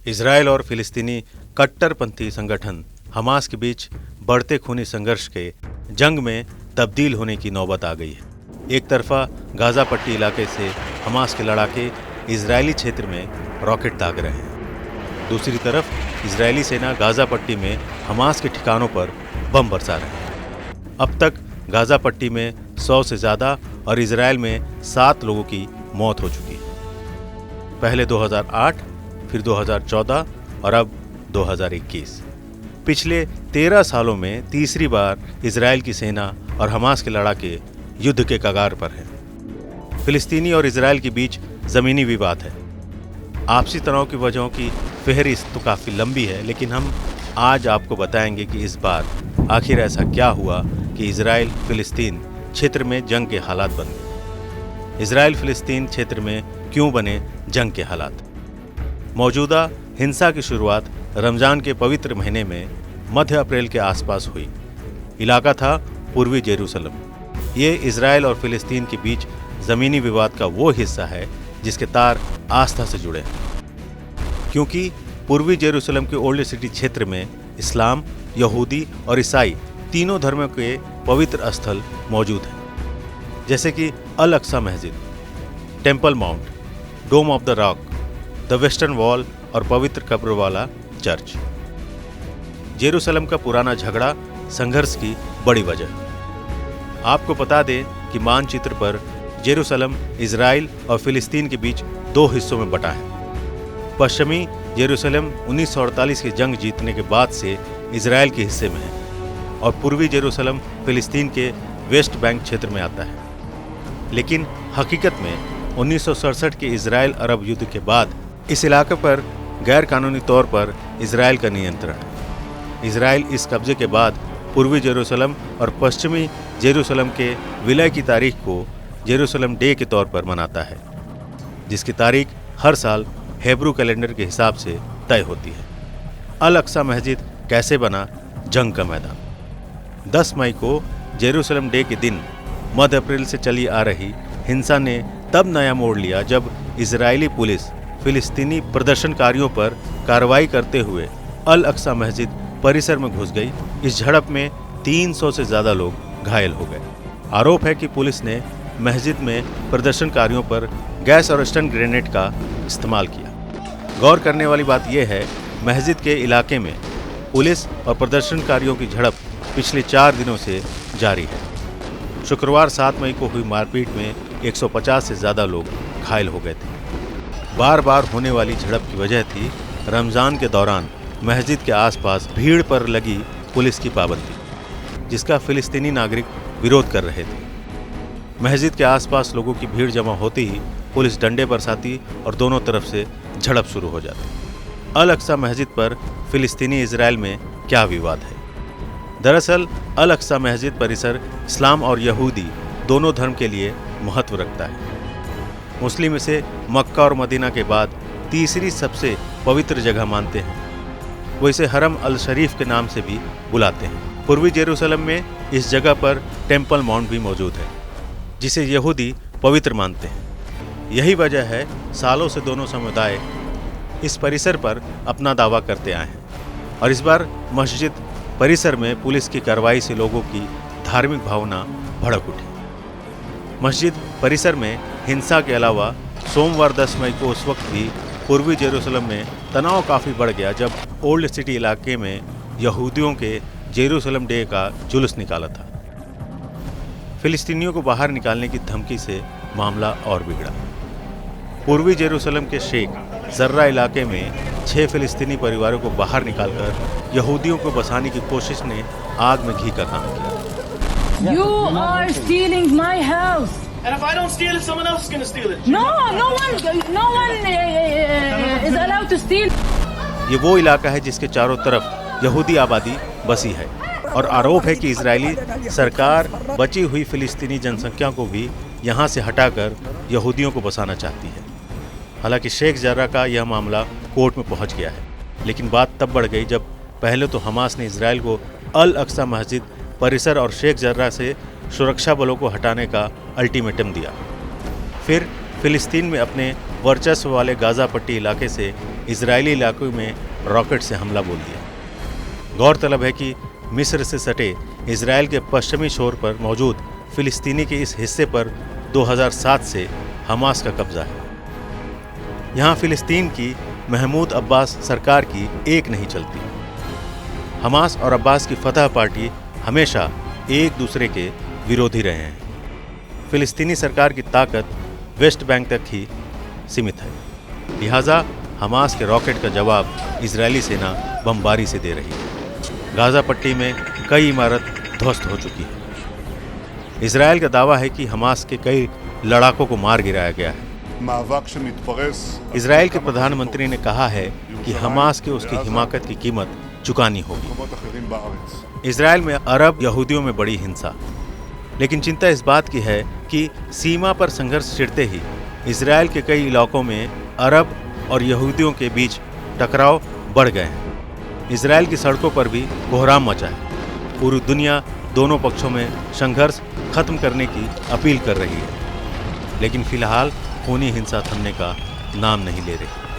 Israel और फिलिस्तीनी कट्टरपंथी संगठन हमास के बीच बढ़ते खूनी संघर्ष के जंग में तब्दील होने की नौबत आ गई है। एक तरफा गाजा पट्टी इलाके से हमास के लड़ाके इजरायली क्षेत्र में रॉकेट दाग रहे हैं। दूसरी तरफ इजरायली सेना गाजा पट्टी में हमास के ठिकानों पर बम बरसा रहे हैं। अब तक गाजा पट्टी में 100 से ज़्यादा और इजरायल में 7 लोगों की मौत हो चुकी है। पहले 2008, फिर 2014 और अब 2021। पिछले 13 सालों में तीसरी बार इजरायल की सेना और हमास के लड़ाके युद्ध के कगार पर हैं। फिलिस्तीनी और इजरायल के बीच ज़मीनी विवाद है। आपसी तनाव की वजहों की फहरिस्त तो काफ़ी लंबी है, लेकिन हम आज आपको बताएंगे कि इस बार आखिर ऐसा क्या हुआ कि इजरायल फिलिस्तीन क्षेत्र में जंग के हालात बन गए। इजरायल फिलिस्तीन क्षेत्र में क्यों बने जंग के हालात? मौजूदा हिंसा की शुरुआत रमज़ान के पवित्र महीने में मध्य अप्रैल के आसपास हुई। इलाका था पूर्वी जेरूसलम। ये इजरायल और फिलिस्तीन के बीच ज़मीनी विवाद का वो हिस्सा है जिसके तार आस्था से जुड़े हैं। क्योंकि पूर्वी जेरूसलम के ओल्ड सिटी क्षेत्र में इस्लाम, यहूदी और ईसाई तीनों धर्मों के पवित्र स्थल मौजूद हैं, जैसे कि अल अक्सा मस्जिद, Temple Mount, Dome of the Rock, the Western Wall और पवित्र कब्र वाला चर्च। जेरूसलम का पुराना झगड़ा संघर्ष की बड़ी वजह। आपको बता दें कि मानचित्र पर जेरूसलम इजराइल और फिलिस्तीन के बीच 2 हिस्सों में बटा है। पश्चिमी जेरूसलम 1948 की जंग जीतने के बाद से इजराइल के हिस्से में है और पूर्वी जेरूसलम फिलिस्तीन के वेस्ट बैंक क्षेत्र में आता है। लेकिन हकीकत में 1967 के इजराइल अरब युद्ध के बाद इस इलाके पर गैर कानूनी तौर पर इजराइल का नियंत्रण है। इजराइल इस कब्जे के बाद पूर्वी जेरूसलम और पश्चिमी जेरूसलम के विलय की तारीख को जेरूसलम डे के तौर पर मनाता है, जिसकी तारीख हर साल हेब्रू कैलेंडर के हिसाब से तय होती है। अल अक्सा मस्जिद कैसे बना? जंग का मैदान। 10 मई को जेरूसलम डे के दिन मध्य अप्रैल से चली आ रही हिंसा ने तब नया मोड़ लिया जब इजरायली पुलिस फिलिस्तीनी प्रदर्शनकारियों पर कार्रवाई करते हुए अल अक्सा मस्जिद परिसर में घुस गई। इस झड़प में 300 से ज़्यादा लोग घायल हो गए। आरोप है कि पुलिस ने मस्जिद में प्रदर्शनकारियों पर गैस और स्टन ग्रेनेड का इस्तेमाल किया। गौर करने वाली बात यह है, मस्जिद के इलाके में पुलिस और प्रदर्शनकारियों की झड़प पिछले 4 दिनों से जारी है। शुक्रवार 7 मई को हुई मारपीट में 150 से ज़्यादा लोग घायल हो गए थे। बार बार होने वाली झड़प की वजह थी रमज़ान के दौरान मस्जिद के आसपास भीड़ पर लगी पुलिस की पाबंदी, जिसका फिलिस्तीनी नागरिक विरोध कर रहे थे। मस्जिद के आसपास लोगों की भीड़ जमा होती ही पुलिस डंडे बरसाती और दोनों तरफ से झड़प शुरू हो जाती। अल अक्सा मस्जिद पर फिलिस्तीनी इजराइल में क्या विवाद है? दरअसल अल अक्सा मस्जिद परिसर इस्लाम और यहूदी दोनों धर्म के लिए महत्व रखता है। मुस्लिम इसे मक्का और मदीना के बाद तीसरी सबसे पवित्र जगह मानते हैं। वो इसे हरम अल शरीफ के नाम से भी बुलाते हैं। पूर्वी जेरूसलम में इस जगह पर टेम्पल माउंट भी मौजूद है, जिसे यहूदी पवित्र मानते हैं। यही वजह है सालों से दोनों समुदाय इस परिसर पर अपना दावा करते आए हैं। और इस बार मस्जिद परिसर में पुलिस की कार्रवाई से लोगों की धार्मिक भावना भड़क उठी। मस्जिद परिसर में हिंसा के अलावा सोमवार 10 मई को उस वक्त भी पूर्वी जेरूसलम में तनाव काफ़ी बढ़ गया जब ओल्ड सिटी इलाके में यहूदियों के जेरूसलम डे का जुलूस निकाला था। फिलिस्तीनियों को बाहर निकालने की धमकी से मामला और बिगड़ा। पूर्वी जेरूसलम के शेख जर्रा इलाके में 6 फिलिस्तीनी परिवारों को बाहर निकालकर यहूदियों को बसाने की कोशिश ने आग में घी का काम किया। You are stealing my house. And if I don't steal it, someone else is going to steal it. No one is allowed to steal. ये वो इलाका है जिसके चारों तरफ यहूदी आबादी बसी है और आरोप है कि इजरायली सरकार बची हुई फिलिस्तीनी जनसंख्या को भी यहाँ से हटाकर यहूदियों को बसाना चाहती है। हालांकि शेख जर्रा का यह मामला कोर्ट में पहुँच गया है, लेकिन बात तब बढ़ गई जब पहले तो हमास ने इजरायल को अल अक्सा मस्जिद परिसर और शेख जर्रा से सुरक्षा बलों को हटाने का अल्टीमेटम दिया। फिर फिलिस्तीन में अपने वर्चस्व वाले गाजा पट्टी इलाके से इजरायली इलाकों में रॉकेट से हमला बोल दिया। गौरतलब है कि मिस्र से सटे इजरायल के पश्चिमी छोर पर मौजूद फिलिस्तीनी के इस हिस्से पर 2007 से हमास का कब्जा है। यहाँ फिलिस्तीन की महमूद अब्बास सरकार की एक नहीं चलती। हमास और अब्बास की फतह पार्टी हमेशा एक दूसरे के विरोधी रहे हैं। फिलिस्तीनी सरकार की ताकत वेस्ट बैंक तक ही सीमित है, लिहाजा हमास के रॉकेट का जवाब इजरायली सेना बमबारी से दे रही है। गाजा पट्टी में कई इमारत ध्वस्त हो चुकी है। इजरायल का दावा है कि हमास के कई लड़ाकों को मार गिराया गया है। इजरायल के प्रधानमंत्री ने कहा है कि हमास के उसकी हिमाकत की कीमत चुकानी होगी। इजरायल में अरब यहूदियों में बड़ी हिंसा, लेकिन चिंता इस बात की है कि सीमा पर संघर्ष छिड़ते ही इजरायल के कई इलाकों में अरब और यहूदियों के बीच टकराव बढ़ गए हैं। इजरायल की सड़कों पर भी कोहराम मचा है। पूरी दुनिया दोनों पक्षों में संघर्ष खत्म करने की अपील कर रही है, लेकिन फिलहाल खूनी हिंसा थमने का नाम नहीं ले रही।